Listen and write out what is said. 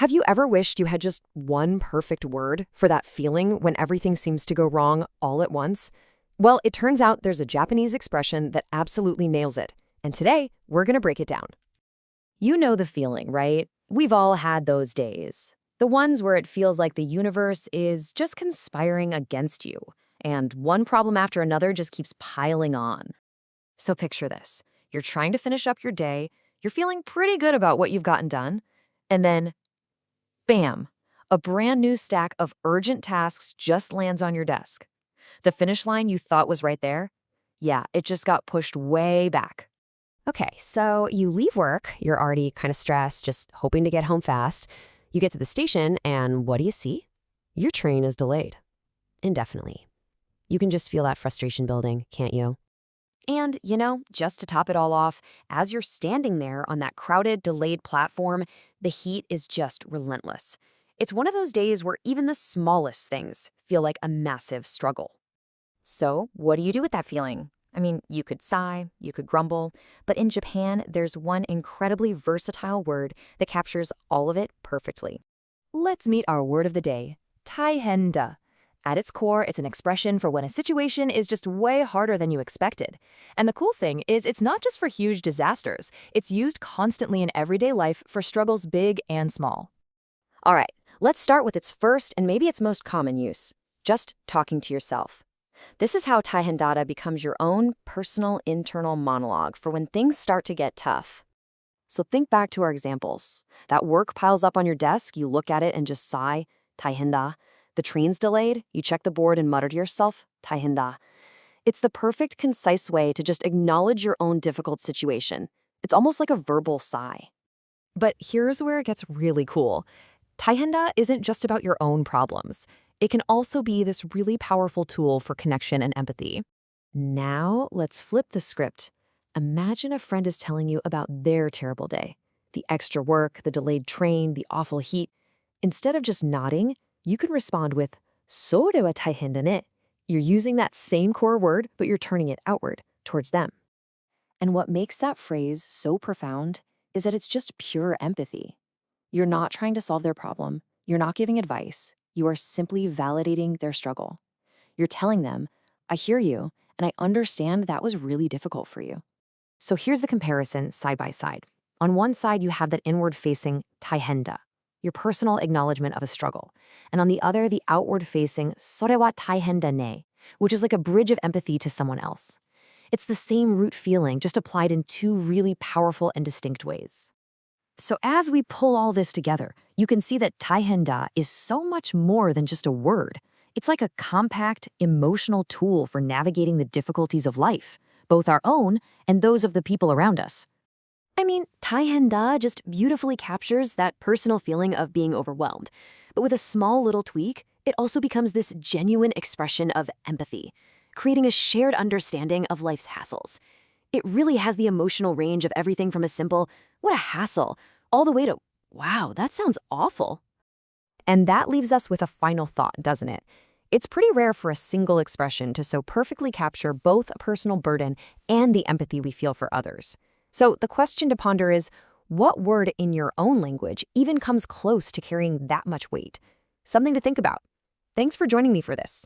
Have you ever wished you had just one perfect word for that feeling when everything seems to go wrong all at once? Well, it turns out there's a Japanese expression that absolutely nails it. And today, we're going to break it down. You know the feeling, right? We've all had those days. The ones where it feels like the universe is just conspiring against you, and one problem after another just keeps piling on. So picture this. You're trying to finish up your day, you're feeling pretty good about what you've gotten done, and then, bam, a brand new stack of urgent tasks just lands on your desk. The finish line you thought was right there? Yeah, it just got pushed way back. Okay, so you leave work, you're already kind of stressed, just hoping to get home fast. You get to the station, and what do you see? Your train is delayed. Indefinitely. You can just feel that frustration building, can't you? And, just to top it all off, as you're standing there on that crowded, delayed platform, the heat is just relentless. It's one of those days where even the smallest things feel like a massive struggle. So, what do you do with that feeling? I mean, you could sigh, you could grumble, but in Japan, there's one incredibly versatile word that captures all of it perfectly. Let's meet our word of the day, taihen da. At its core, it's an expression for when a situation is just way harder than you expected. And the cool thing is it's not just for huge disasters. It's used constantly in everyday life for struggles big and small. All right, let's start with its first and maybe its most common use, just talking to yourself. This is how taihen da becomes your own personal internal monologue for when things start to get tough. So think back to our examples. That work piles up on your desk, you look at it and just sigh, taihen da. The train's delayed, you check the board and mutter to yourself, taihen da. It's the perfect, concise way to just acknowledge your own difficult situation. It's almost like a verbal sigh. But here's where it gets really cool. Taihen da isn't just about your own problems. It can also be this really powerful tool for connection and empathy. Now, let's flip the script. Imagine a friend is telling you about their terrible day. The extra work, the delayed train, the awful heat. Instead of just nodding, you can respond with, "それは大変だね." You're using that same core word, but you're turning it outward, towards them. And what makes that phrase so profound is that it's just pure empathy. You're not trying to solve their problem. You're not giving advice. You are simply validating their struggle. You're telling them, I hear you, and I understand that was really difficult for you. So here's the comparison side by side. On one side, you have that inward-facing taihen da, your personal acknowledgement of a struggle. And on the other, the outward-facing それは大変だね, which is like a bridge of empathy to someone else. It's the same root feeling, just applied in two really powerful and distinct ways. So as we pull all this together, you can see that taihen da is so much more than just a word. It's like a compact, emotional tool for navigating the difficulties of life, both our own and those of the people around us. I mean, taihen da just beautifully captures that personal feeling of being overwhelmed. But with a small little tweak, it also becomes this genuine expression of empathy, creating a shared understanding of life's hassles. It really has the emotional range of everything from a simple, "what a hassle," all the way to, "wow, that sounds awful." And that leaves us with a final thought, doesn't it? It's pretty rare for a single expression to so perfectly capture both a personal burden and the empathy we feel for others. So the question to ponder is, what word in your own language even comes close to carrying that much weight? Something to think about. Thanks for joining me for this.